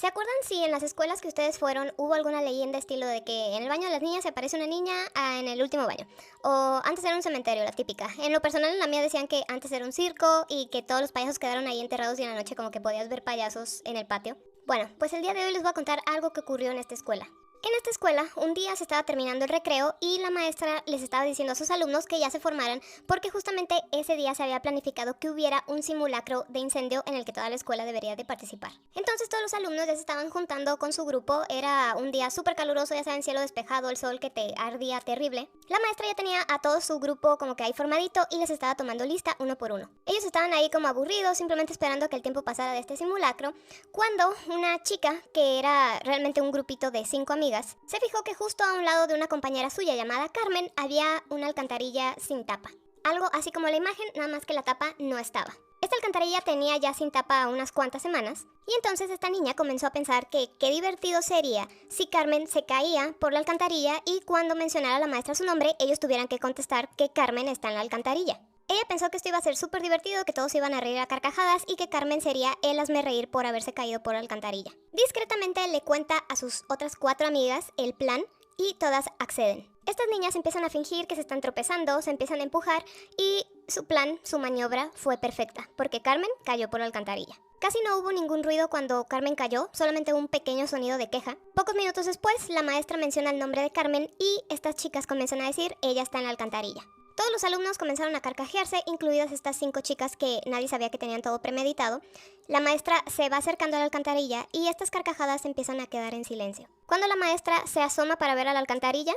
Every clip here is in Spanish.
¿Se acuerdan si en las escuelas que ustedes fueron hubo alguna leyenda estilo de que en el baño de las niñas se aparece una niña en el último baño? O antes era un cementerio, la típica. En lo personal en la mía decían que antes era un circo y que todos los payasos quedaron ahí enterrados y en la noche como que podías ver payasos en el patio. Bueno, pues el día de hoy les voy a contar algo que ocurrió en esta escuela. En esta escuela, un día se estaba terminando el recreo y la maestra les estaba diciendo a sus alumnos que ya se formaran porque justamente ese día se había planificado que hubiera un simulacro de incendio en el que toda la escuela debería de participar. Entonces todos los alumnos ya se estaban juntando con su grupo, era un día súper caluroso, ya saben, cielo despejado, el sol que te ardía terrible. La maestra ya tenía a todo su grupo como que ahí formadito y les estaba tomando lista uno por uno. Ellos estaban ahí como aburridos, simplemente esperando que el tiempo pasara de este simulacro, cuando una chica, que era realmente un grupito de 5 amigas, se fijó que justo a un lado de una compañera suya llamada Carmen había una alcantarilla sin tapa. Algo así como la imagen, nada más que la tapa no estaba. Esta alcantarilla tenía ya sin tapa unas cuantas semanas, y entonces esta niña comenzó a pensar que qué divertido sería si Carmen se caía por la alcantarilla y cuando mencionara a la maestra su nombre, ellos tuvieran que contestar que Carmen está en la alcantarilla. Ella pensó que esto iba a ser súper divertido, que todos iban a reír a carcajadas y que Carmen sería el hazmerreír por haberse caído por la alcantarilla. Discretamente le cuenta a sus otras 4 amigas el plan y todas acceden. Estas niñas empiezan a fingir que se están tropezando, se empiezan a empujar y su plan, su maniobra fue perfecta, porque Carmen cayó por la alcantarilla. Casi no hubo ningún ruido cuando Carmen cayó, solamente un pequeño sonido de queja. Pocos minutos después, la maestra menciona el nombre de Carmen y estas chicas comienzan a decir, ella está en la alcantarilla. Todos los alumnos comenzaron a carcajearse, incluidas estas 5 chicas que nadie sabía que tenían todo premeditado. La maestra se va acercando a la alcantarilla y estas carcajadas empiezan a quedar en silencio. Cuando la maestra se asoma para ver a la alcantarilla,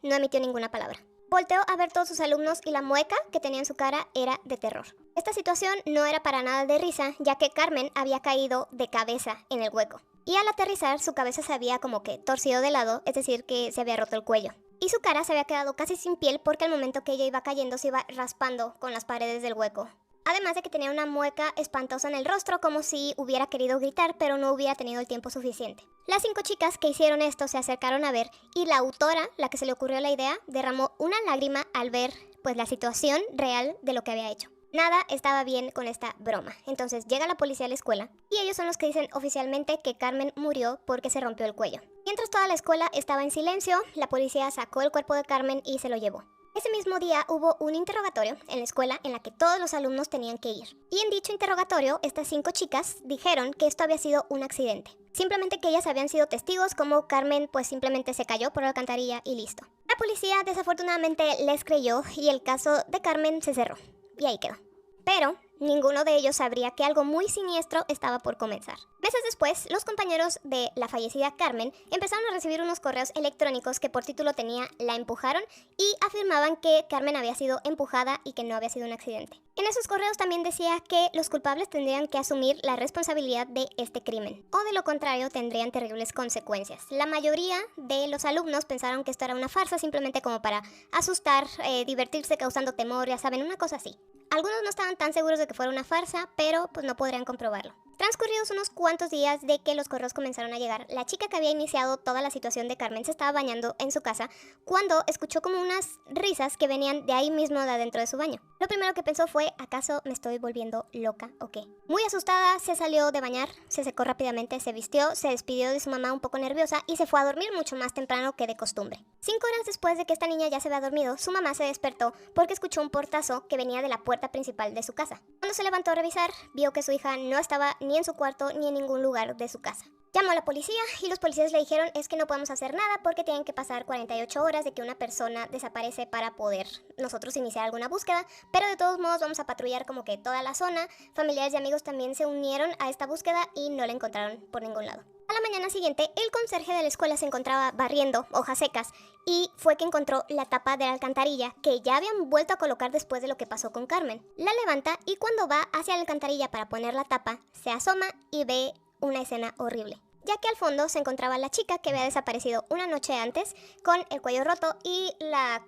no emitió ninguna palabra. Volteó a ver todos sus alumnos y la mueca que tenía en su cara era de terror. Esta situación no era para nada de risa, ya que Carmen había caído de cabeza en el hueco. Y al aterrizar, su cabeza se había como que torcido de lado, es decir, que se había roto el cuello. Y su cara se había quedado casi sin piel porque al momento que ella iba cayendo se iba raspando con las paredes del hueco. Además de que tenía una mueca espantosa en el rostro, como si hubiera querido gritar, pero no hubiera tenido el tiempo suficiente. Las 5 chicas que hicieron esto se acercaron a ver y la autora, la que se le ocurrió la idea, derramó una lágrima al ver pues la situación real de lo que había hecho. Nada estaba bien con esta broma. Entonces llega la policía a la escuela y ellos son los que dicen oficialmente que Carmen murió porque se rompió el cuello. Mientras toda la escuela estaba en silencio, la policía sacó el cuerpo de Carmen y se lo llevó. Ese mismo día hubo un interrogatorio en la escuela en la que todos los alumnos tenían que ir. Y en dicho interrogatorio, estas 5 chicas dijeron que esto había sido un accidente. Simplemente que ellas habían sido testigos, como Carmen pues simplemente se cayó por la alcantarilla y listo. La policía desafortunadamente les creyó y el caso de Carmen se cerró. Y ahí quedó. Pero ninguno de ellos sabría que algo muy siniestro estaba por comenzar. Meses después, los compañeros de la fallecida Carmen empezaron a recibir unos correos electrónicos que por título tenía "La empujaron" y afirmaban que Carmen había sido empujada y que no había sido un accidente. En esos correos también decía que los culpables tendrían que asumir la responsabilidad de este crimen, o de lo contrario tendrían terribles consecuencias. La mayoría de los alumnos pensaron que esto era una farsa simplemente como para asustar, divertirse causando temor, ya saben, una cosa así. Algunos no estaban tan seguros de que fuera una farsa, pero pues no podrían comprobarlo. Transcurridos unos cuantos días de que los correos comenzaron a llegar, la chica que había iniciado toda la situación de Carmen se estaba bañando en su casa cuando escuchó como unas risas que venían de ahí mismo de adentro de su baño. Lo primero que pensó fue, ¿acaso me estoy volviendo loca o qué? Muy asustada, se salió de bañar, se secó rápidamente, se vistió, se despidió de su mamá un poco nerviosa y se fue a dormir mucho más temprano que de costumbre. 5 horas después de que esta niña ya se había dormido, su mamá se despertó porque escuchó un portazo que venía de la puerta principal de su casa. Cuando se levantó a revisar, vio que su hija no estaba ni en su cuarto ni en ningún lugar de su casa. Llamó a la policía y los policías le dijeron es que no podemos hacer nada porque tienen que pasar 48 horas de que una persona desaparece para poder nosotros iniciar alguna búsqueda, pero de todos modos vamos a patrullar como que toda la zona. Familiares y amigos también se unieron a esta búsqueda y no la encontraron por ningún lado. A la mañana siguiente, el conserje de la escuela se encontraba barriendo hojas secas y fue que encontró la tapa de la alcantarilla que ya habían vuelto a colocar después de lo que pasó con Carmen. La levanta y cuando va hacia la alcantarilla para poner la tapa, se asoma y ve una escena horrible, ya que al fondo se encontraba la chica que había desaparecido una noche antes con el cuello roto y la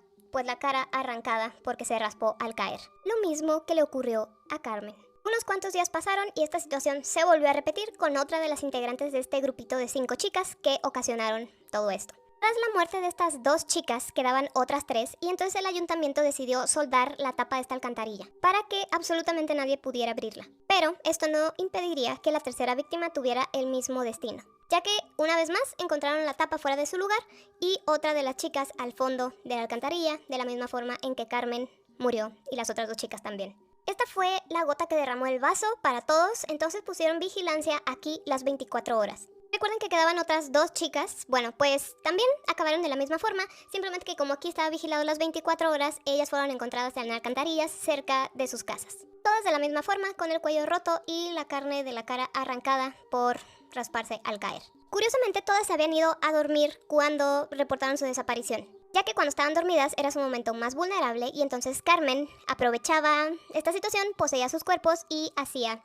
cara arrancada porque se raspó al caer. Lo mismo que le ocurrió a Carmen. Unos cuantos días pasaron y esta situación se volvió a repetir con otra de las integrantes de este grupito de 5 chicas que ocasionaron todo esto. Tras la muerte de estas 2 chicas quedaban otras 3 y entonces el ayuntamiento decidió soldar la tapa de esta alcantarilla para que absolutamente nadie pudiera abrirla. Pero esto no impediría que la tercera víctima tuviera el mismo destino. ya que una vez más encontraron la tapa fuera de su lugar y otra de las chicas al fondo de la alcantarilla, de la misma forma en que Carmen murió y las otras 2 chicas también. Esta fue la gota que derramó el vaso para todos, entonces pusieron vigilancia aquí las 24 horas. Recuerden que quedaban otras 2 chicas, bueno, pues también acabaron de la misma forma, simplemente que como aquí estaba vigilado las 24 horas, ellas fueron encontradas en alcantarillas cerca de sus casas. Todas de la misma forma, con el cuello roto y la carne de la cara arrancada por rasparse al caer. Curiosamente, todas se habían ido a dormir cuando reportaron su desaparición, ya que cuando estaban dormidas era su momento más vulnerable y entonces Carmen aprovechaba esta situación, poseía sus cuerpos y hacía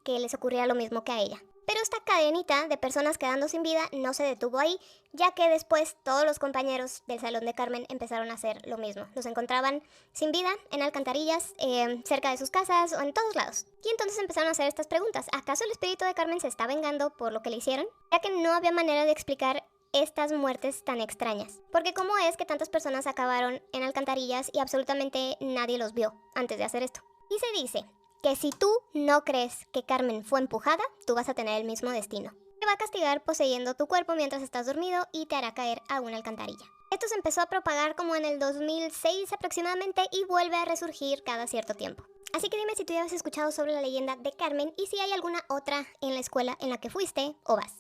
que les ocurriera lo mismo que a ella. Pero esta cadenita de personas quedando sin vida no se detuvo ahí, ya que después todos los compañeros del salón de Carmen empezaron a hacer lo mismo. Los encontraban sin vida en alcantarillas, cerca de sus casas o en todos lados. Y entonces empezaron a hacer estas preguntas. ¿Acaso el espíritu de Carmen se está vengando por lo que le hicieron? Ya que no había manera de explicar estas muertes tan extrañas. Porque ¿cómo es que tantas personas acabaron en alcantarillas y absolutamente nadie los vio antes de hacer esto? Y se dice que si tú no crees que Carmen fue empujada, tú vas a tener el mismo destino. Te va a castigar poseyendo tu cuerpo mientras estás dormido y te hará caer a una alcantarilla. Esto se empezó a propagar como en el 2006 aproximadamente y vuelve a resurgir cada cierto tiempo. Así que dime si tú ya has escuchado sobre la leyenda de Carmen y si hay alguna otra en la escuela en la que fuiste o vas.